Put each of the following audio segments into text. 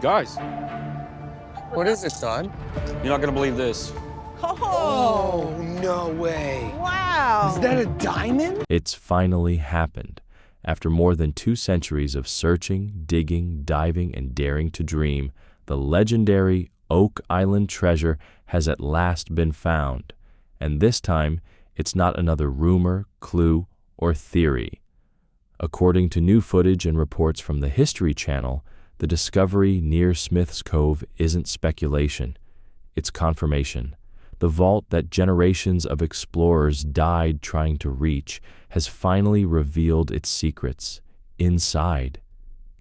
Guys, What is it, son? you're not gonna believe this. Oh, no way. Wow. Is that a diamond? It's finally happened. After more than 2 centuries of searching, digging, diving, and daring to dream, the legendary Oak Island treasure has at last been found. And this time, it's not another rumor, clue, or theory. According to new footage and reports from the History Channel, the discovery near Smith's Cove isn't speculation. It's confirmation. The vault that generations of explorers died trying to reach has finally revealed its secrets. Inside,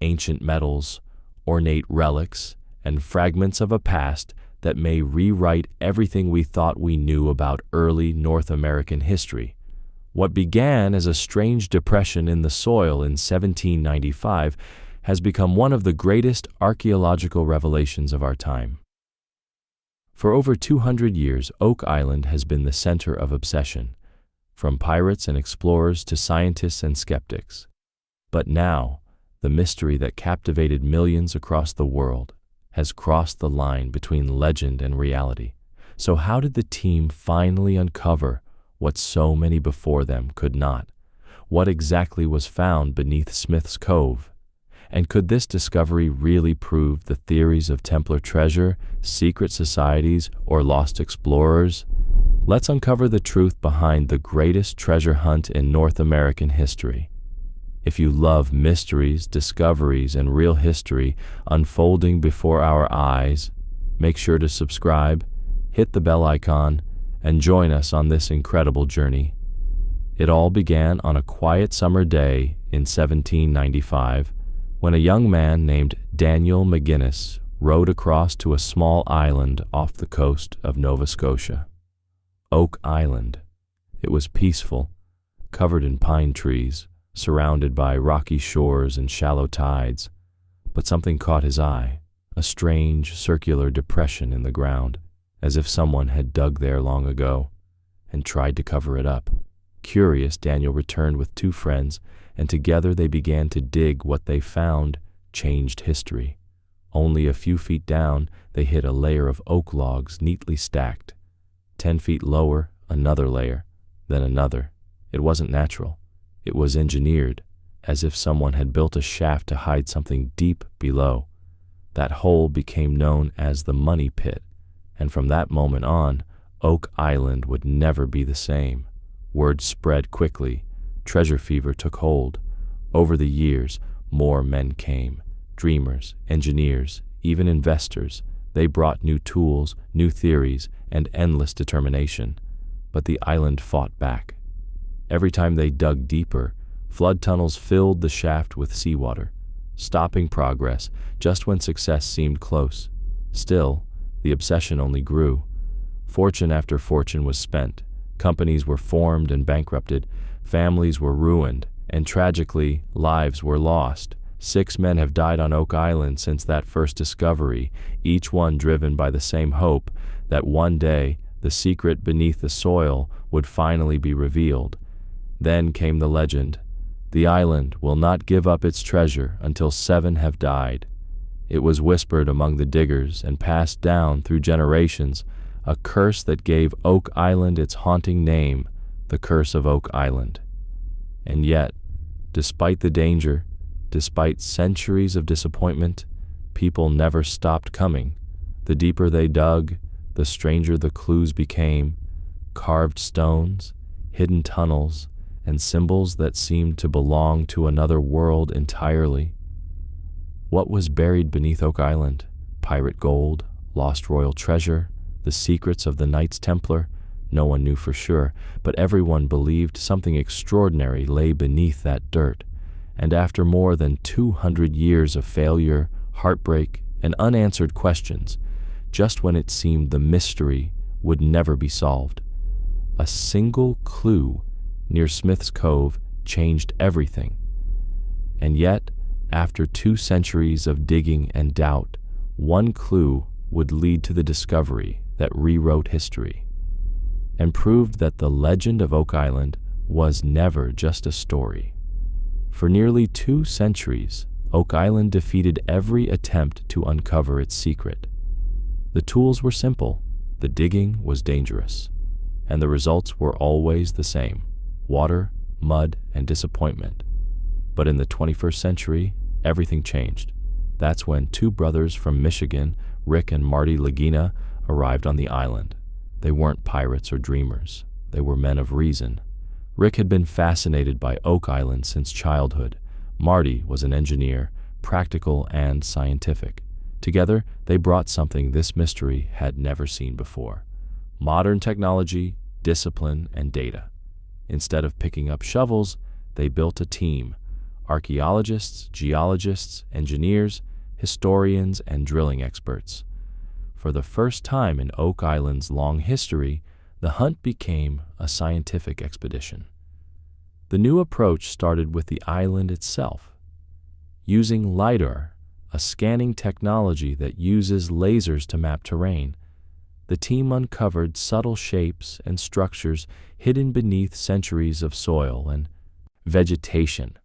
ancient metals, ornate relics, and fragments of a past that may rewrite everything we thought we knew about early North American history. What began as a strange depression in the soil in 1795 has become one of the greatest archaeological revelations of our time. For over 200 years, Oak Island has been the center of obsession, from pirates and explorers to scientists and skeptics. But now, the mystery that captivated millions across the world has crossed the line between legend and reality. So how did the team finally uncover what so many before them could not? What exactly was found beneath Smith's Cove? And could this discovery really prove the theories of Templar treasure, secret societies, or lost explorers? Let's uncover the truth behind the greatest treasure hunt in North American history. If you love mysteries, discoveries, and real history unfolding before our eyes, make sure to subscribe, hit the bell icon, and join us on this incredible journey. It all began on a quiet summer day in 1795, when a young man named Daniel McGinnis rowed across to a small island off the coast of Nova Scotia. Oak Island. It was peaceful, covered in pine trees, surrounded by rocky shores and shallow tides. But something caught his eye, a strange circular depression in the ground, as if someone had dug there long ago and tried to cover it up. Curious, Daniel returned with 2 friends, and together they began to dig. What they found changed history. Only a few feet down, they hit a layer of oak logs neatly stacked. 10 feet lower, another layer, then another. It wasn't natural. It was engineered, as if someone had built a shaft to hide something deep below. That hole became known as the Money Pit, and from that moment on, Oak Island would never be the same. Word spread quickly. Treasure fever took hold. Over the years, more men came. Dreamers, engineers, even investors. They brought new tools, new theories, and endless determination. But the island fought back. Every time they dug deeper, flood tunnels filled the shaft with seawater, stopping progress just when success seemed close. Still, the obsession only grew. Fortune after fortune was spent. Companies were formed and bankrupted. Families were ruined, and tragically, lives were lost. 6 men have died on Oak Island since that first discovery, each one driven by the same hope that one day the secret beneath the soil would finally be revealed. Then came the legend. The island will not give up its treasure until 7 have died. It was whispered among the diggers and passed down through generations, a curse that gave Oak Island its haunting name, the Curse of Oak Island. And yet, despite the danger, despite centuries of disappointment, people never stopped coming. The deeper they dug, the stranger the clues became. Carved stones, hidden tunnels, and symbols that seemed to belong to another world entirely. What was buried beneath Oak Island? Pirate gold, lost royal treasure, the secrets of the Knights Templar? No one knew for sure, but everyone believed something extraordinary lay beneath that dirt. And after more than 200 years of failure, heartbreak, and unanswered questions, just when it seemed the mystery would never be solved, a single clue near Smith's Cove changed everything. And yet, after 2 centuries of digging and doubt, one clue would lead to the discovery that rewrote history and proved that the legend of Oak Island was never just a story. For nearly 2 centuries, Oak Island defeated every attempt to uncover its secret. The tools were simple, the digging was dangerous, and the results were always the same: water, mud, and disappointment. But in the 21st century, everything changed. That's when two brothers from Michigan, Rick and Marty Lagina, arrived on the island. They weren't pirates or dreamers. They were men of reason. Rick had been fascinated by Oak Island since childhood. Marty was an engineer, practical and scientific. Together, they brought something this mystery had never seen before: modern technology, discipline, and data. Instead of picking up shovels, they built a team: archaeologists, geologists, engineers, historians, and drilling experts. For the first time in Oak Island's long history, the hunt became a scientific expedition. The new approach started with the island itself. Using LiDAR, a scanning technology that uses lasers to map terrain, the team uncovered subtle shapes and structures hidden beneath centuries of soil and vegetation.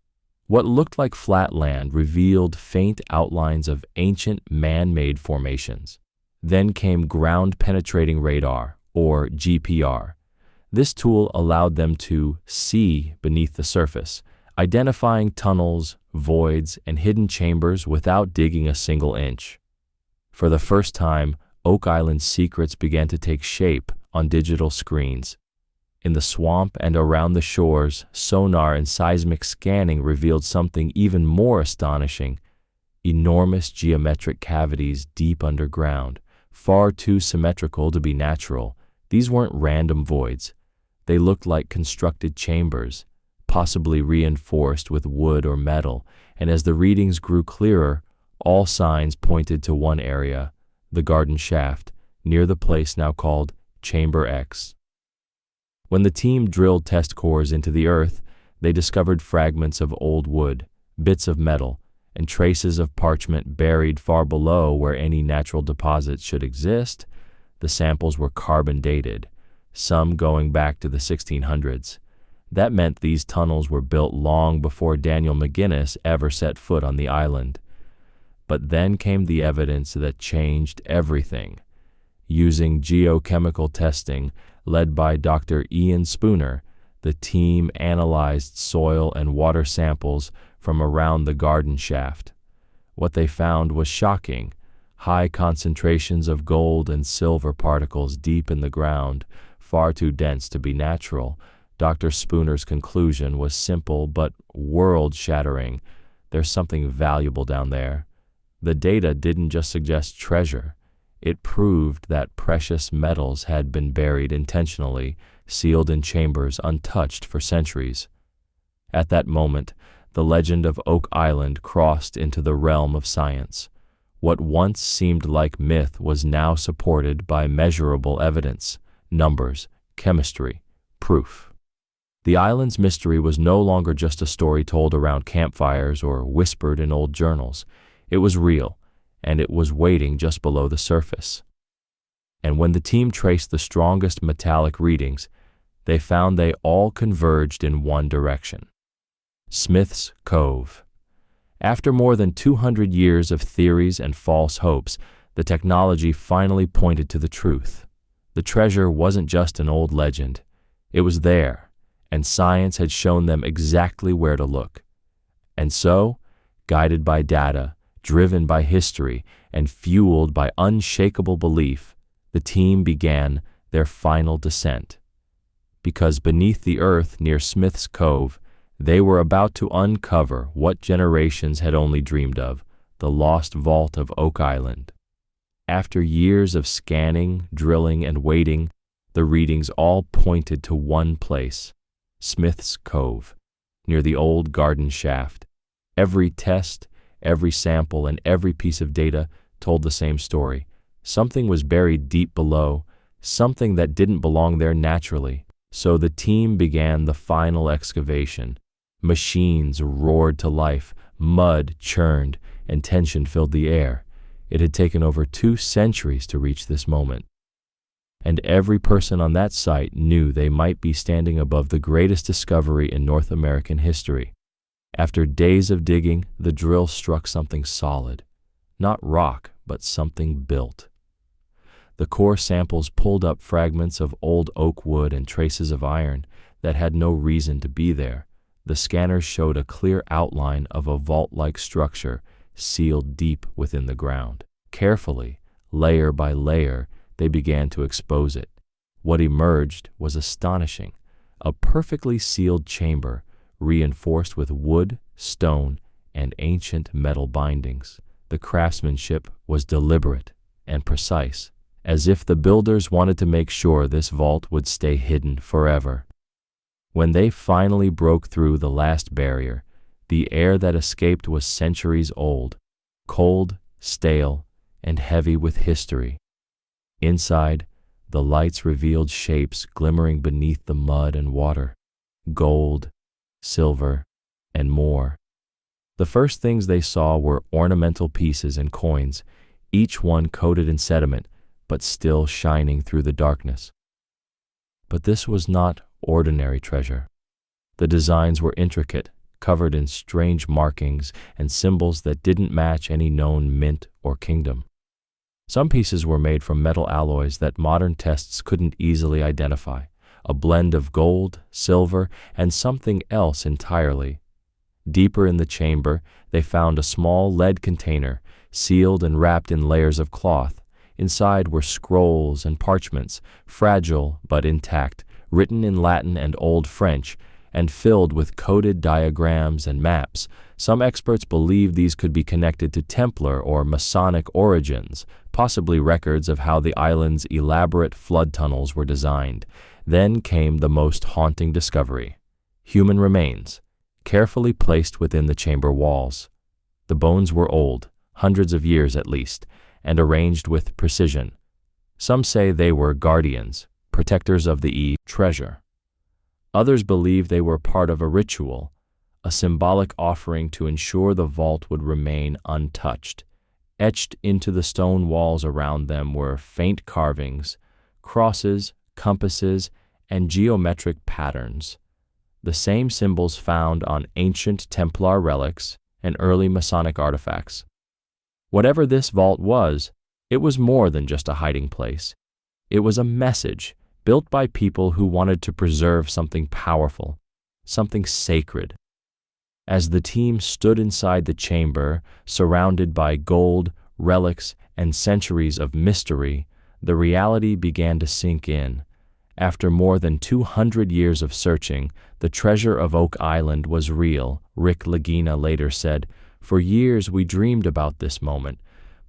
What looked like flat land revealed faint outlines of ancient man-made formations. Then came ground-penetrating radar, or GPR. This tool allowed them to see beneath the surface, identifying tunnels, voids, and hidden chambers without digging a single inch. For the first time, Oak Island's secrets began to take shape on digital screens. In the swamp and around the shores, sonar and seismic scanning revealed something even more astonishing: enormous geometric cavities deep underground, far too symmetrical to be natural. These weren't random voids. They looked like constructed chambers, possibly reinforced with wood or metal, and as the readings grew clearer, all signs pointed to one area: the garden shaft, near the place now called Chamber X. When the team drilled test cores into the earth, they discovered fragments of old wood, bits of metal, and traces of parchment buried far below where any natural deposits should exist. The samples were carbon dated, some going back to the 1600s. That meant these tunnels were built long before Daniel McGinnis ever set foot on the island. But then came the evidence that changed everything. Using geochemical testing, led by Dr. Ian Spooner, the team analyzed soil and water samples from around the garden shaft. What they found was shocking: high concentrations of gold and silver particles deep in the ground, far too dense to be natural. Dr. Spooner's conclusion was simple but world-shattering: there's something valuable down there. The data didn't just suggest treasure. It proved that precious metals had been buried intentionally, sealed in chambers untouched for centuries. At that moment, the legend of Oak Island crossed into the realm of science. What once seemed like myth was now supported by measurable evidence: numbers, chemistry, proof. The island's mystery was no longer just a story told around campfires or whispered in old journals. It was real, and it was waiting just below the surface. And when the team traced the strongest metallic readings, they found they all converged in one direction: Smith's Cove. After more than 200 years of theories and false hopes, the technology finally pointed to the truth. The treasure wasn't just an old legend. It was there, and science had shown them exactly where to look. And so, guided by data, driven by history, and fueled by unshakable belief, the team began their final descent. Because beneath the earth near Smith's Cove, they were about to uncover what generations had only dreamed of: the lost vault of Oak Island. After years of scanning, drilling, and waiting, the readings all pointed to one place: Smith's Cove, near the old garden shaft. Every test, every sample, and every piece of data told the same story. Something was buried deep below, something that didn't belong there naturally. So the team began the final excavation. Machines roared to life, mud churned, and tension filled the air. It had taken over 2 centuries to reach this moment. And every person on that site knew they might be standing above the greatest discovery in North American history. After days of digging, the drill struck something solid. Not rock, but something built. The core samples pulled up fragments of old oak wood and traces of iron that had no reason to be there. The scanners showed a clear outline of a vault-like structure sealed deep within the ground. Carefully, layer by layer, they began to expose it. What emerged was astonishing. A perfectly sealed chamber, reinforced with wood, stone, and ancient metal bindings. The craftsmanship was deliberate and precise, as if the builders wanted to make sure this vault would stay hidden forever. When they finally broke through the last barrier, the air that escaped was centuries old, cold, stale, and heavy with history. Inside, the lights revealed shapes glimmering beneath the mud and water, gold, silver, and more. The first things they saw were ornamental pieces and coins, each one coated in sediment, but still shining through the darkness. But this was not ordinary treasure. The designs were intricate, covered in strange markings and symbols that didn't match any known mint or kingdom. Some pieces were made from metal alloys that modern tests couldn't easily identify, a blend of gold, silver, and something else entirely. Deeper in the chamber, they found a small lead container, sealed and wrapped in layers of cloth. Inside were scrolls and parchments, fragile but intact, written in Latin and Old French, and filled with coded diagrams and maps. Some experts believe these could be connected to Templar or Masonic origins, possibly records of how the island's elaborate flood tunnels were designed. Then came the most haunting discovery: human remains, carefully placed within the chamber walls. The bones were old, hundreds of years at least, and arranged with precision. Some say they were guardians, protectors of the treasure. Others believe they were part of a ritual, a symbolic offering to ensure the vault would remain untouched. Etched into the stone walls around them were faint carvings, crosses, compasses, and geometric patterns, the same symbols found on ancient Templar relics and early Masonic artifacts. Whatever this vault was, it was more than just a hiding place. It was a message built by people who wanted to preserve something powerful, something sacred. As the team stood inside the chamber, surrounded by gold, relics, and centuries of mystery, the reality began to sink in. After more than 200 years of searching, the treasure of Oak Island was real, Rick Lagina later said. For years we dreamed about this moment,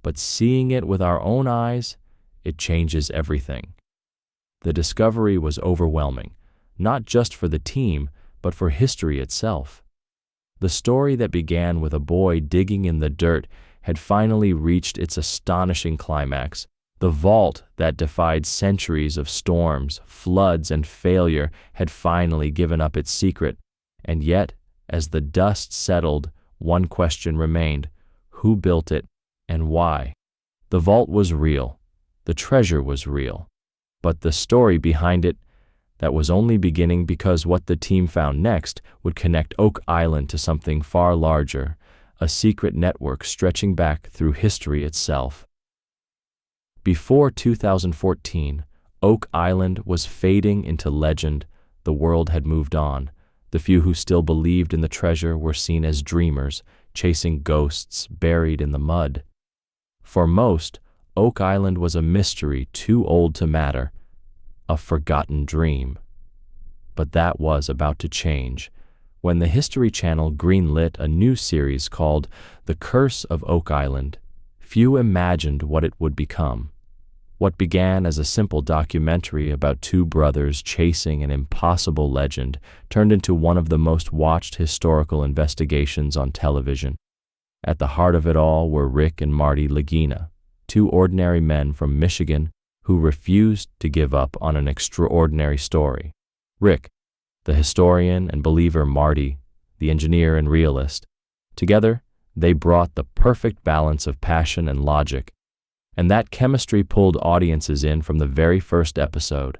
but seeing it with our own eyes, it changes everything. The discovery was overwhelming, not just for the team, but for history itself. The story that began with a boy digging in the dirt had finally reached its astonishing climax. The vault that defied centuries of storms, floods, and failure had finally given up its secret. And yet, as the dust settled, one question remained: who built it and why? The vault was real. The treasure was real. But the story behind it, that was only beginning, because what the team found next would connect Oak Island to something far larger, a secret network stretching back through history itself. Before 2014, Oak Island was fading into legend. The world had moved on. The few who still believed in the treasure were seen as dreamers, chasing ghosts buried in the mud. For most, Oak Island was a mystery too old to matter, a forgotten dream. But that was about to change when the History Channel greenlit a new series called The Curse of Oak Island. Few imagined what it would become. What began as a simple documentary about two brothers chasing an impossible legend turned into one of the most watched historical investigations on television. At the heart of it all were Rick and Marty Lagina, two ordinary men from Michigan who refused to give up on an extraordinary story. Rick, the historian and believer; Marty, the engineer and realist. Together, they brought the perfect balance of passion and logic, and that chemistry pulled audiences in from the very first episode.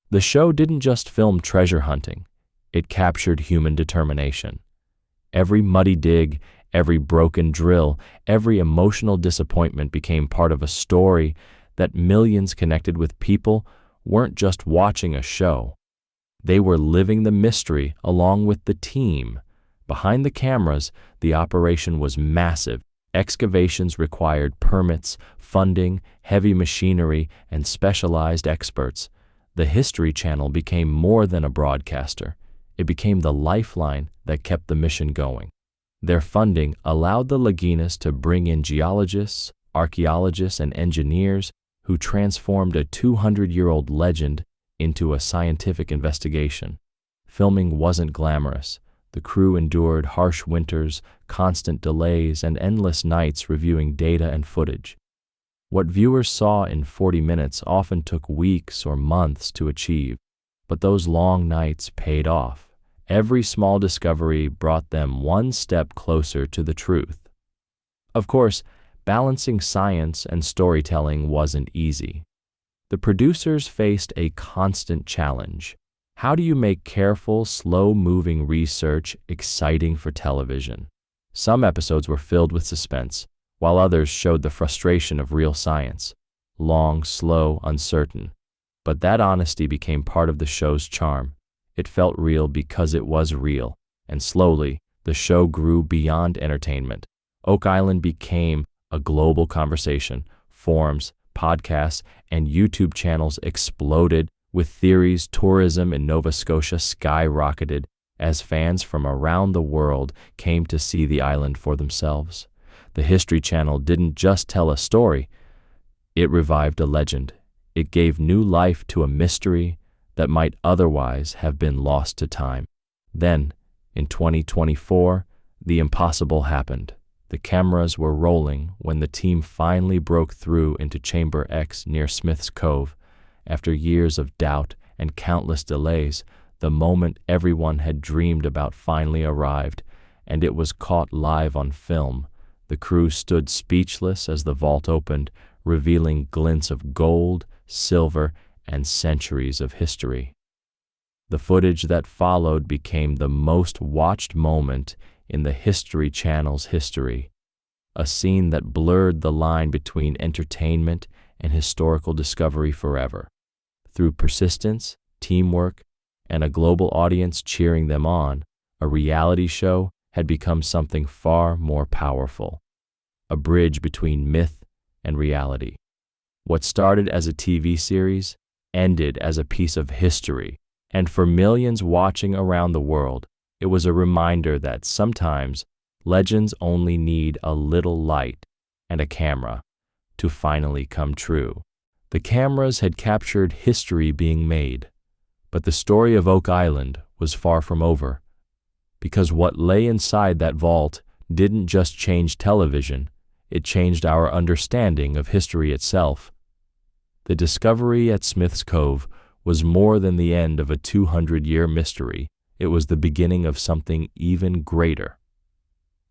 The show didn't just film treasure hunting, it captured human determination. Every muddy dig, every broken drill, every emotional disappointment became part of a story that millions connected with. People weren't just watching a show. They were living the mystery along with the team. Behind the cameras, the operation was massive. Excavations required permits, funding, heavy machinery, and specialized experts. The History Channel became more than a broadcaster. It became the lifeline that kept the mission going. Their funding allowed the Laginas to bring in geologists, archaeologists, and engineers who transformed a 200-year-old legend into a scientific investigation. Filming wasn't glamorous. The crew endured harsh winters, constant delays, and endless nights reviewing data and footage. What viewers saw in 40 minutes often took weeks or months to achieve, but those long nights paid off. Every small discovery brought them one step closer to the truth. Of course, balancing science and storytelling wasn't easy. The producers faced a constant challenge. How do you make careful, slow-moving research exciting for television? Some episodes were filled with suspense, while others showed the frustration of real science. Long, slow, uncertain. But that honesty became part of the show's charm. It felt real because it was real, and slowly, the show grew beyond entertainment. Oak Island became a global conversation. Forums, podcasts, and YouTube channels exploded. With theories, tourism in Nova Scotia skyrocketed as fans from around the world came to see the island for themselves. The History Channel didn't just tell a story, it revived a legend. It gave new life to a mystery that might otherwise have been lost to time. Then, in 2024, the impossible happened. The cameras were rolling when the team finally broke through into Chamber X near Smith's Cove. After years of doubt and countless delays, the moment everyone had dreamed about finally arrived, and it was caught live on film. The crew stood speechless as the vault opened, revealing glints of gold, silver, and centuries of history. The footage that followed became the most watched moment in the History Channel's history, a scene that blurred the line between entertainment and historical discovery forever. Through persistence, teamwork, and a global audience cheering them on, a reality show had become something far more powerful, a bridge between myth and reality. What started as a TV series ended as a piece of history, and for millions watching around the world, it was a reminder that sometimes legends only need a little light and a camera to finally come true. The cameras had captured history being made, but the story of Oak Island was far from over, because what lay inside that vault didn't just change television, it changed our understanding of history itself. The discovery at Smith's Cove was more than the end of a 200-year mystery. It was the beginning of something even greater.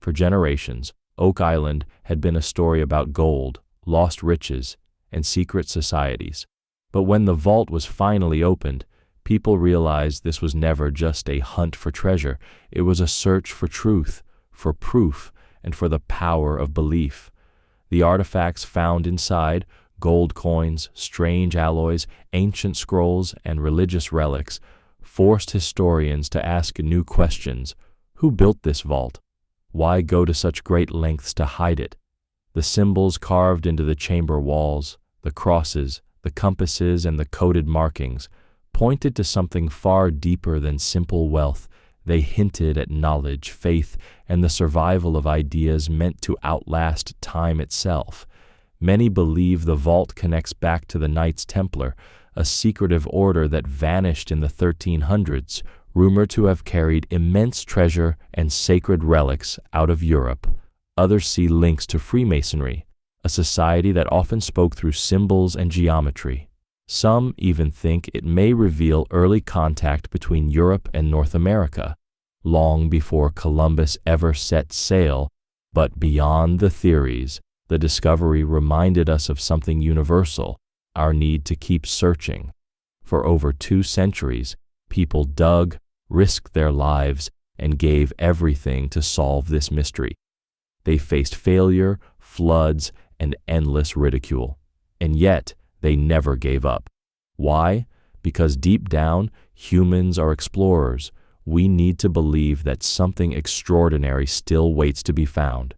For generations, Oak Island had been a story about gold, lost riches, and secret societies. But when the vault was finally opened, people realized this was never just a hunt for treasure. It was a search for truth, for proof, and for the power of belief. The artifacts found inside, gold coins, strange alloys, ancient scrolls, and religious relics, forced historians to ask new questions. Who built this vault? Why go to such great lengths to hide it? The symbols carved into the chamber walls, the crosses, the compasses, and the coded markings pointed to something far deeper than simple wealth. They hinted at knowledge, faith, and the survival of ideas meant to outlast time itself. Many believe the vault connects back to the Knights Templar, a secretive order that vanished in the 1300s, rumored to have carried immense treasure and sacred relics out of Europe. Others see links to Freemasonry, a society that often spoke through symbols and geometry. Some even think it may reveal early contact between Europe and North America, long before Columbus ever set sail. But beyond the theories, the discovery reminded us of something universal, our need to keep searching. For over 2 centuries, people dug, risked their lives, and gave everything to solve this mystery. They faced failure, floods, and endless ridicule. And yet, they never gave up. Why? Because deep down, humans are explorers. We need to believe that something extraordinary still waits to be found.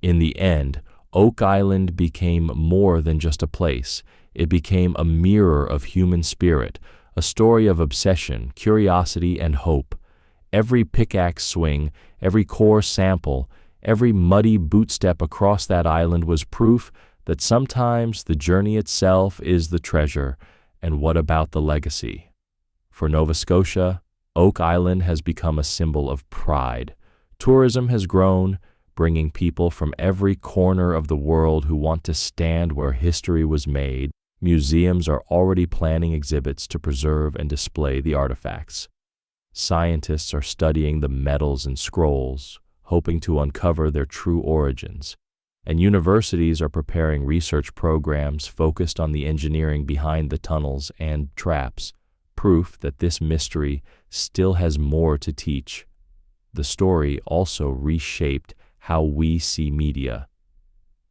In the end, Oak Island became more than just a place. It became a mirror of human spirit, a story of obsession, curiosity, and hope. Every pickaxe swing, every core sample, every muddy bootstep across that island was proof that sometimes the journey itself is the treasure. And what about the legacy? For Nova Scotia, Oak Island has become a symbol of pride. Tourism has grown, bringing people from every corner of the world who want to stand where history was made. Museums are already planning exhibits to preserve and display the artifacts. Scientists are studying the metals and scrolls, hoping to uncover their true origins. And universities are preparing research programs focused on the engineering behind the tunnels and traps, proof that this mystery still has more to teach. The story also reshaped how we see media.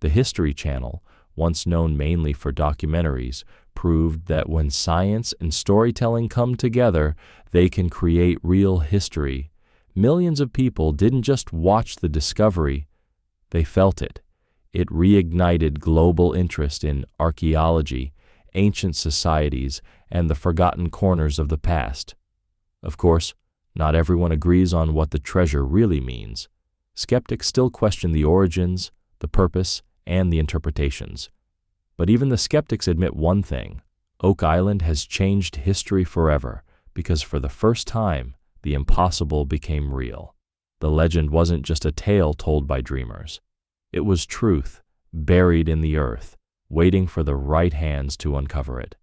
The History Channel, once known mainly for documentaries, proved that when science and storytelling come together, they can create real history. Millions of people didn't just watch the discovery, they felt it. It reignited global interest in archaeology, ancient societies, and the forgotten corners of the past. Of course, not everyone agrees on what the treasure really means. Skeptics still question the origins, the purpose, and the interpretations. But even the skeptics admit one thing: Oak Island has changed history forever, because for the first time, the impossible became real. The legend wasn't just a tale told by dreamers. It was truth, buried in the earth, waiting for the right hands to uncover it.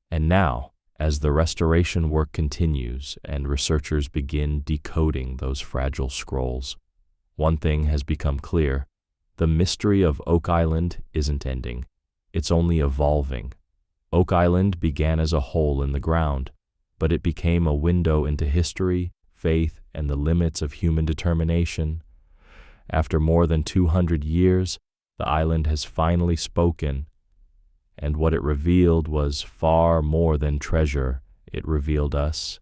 And now, as the restoration work continues and researchers begin decoding those fragile scrolls, one thing has become clear: the mystery of Oak Island isn't ending. It's only evolving. Oak Island began as a hole in the ground, but it became a window into history, faith, and the limits of human determination. After more than 200 years, the island has finally spoken, and what it revealed was far more than treasure. It revealed us.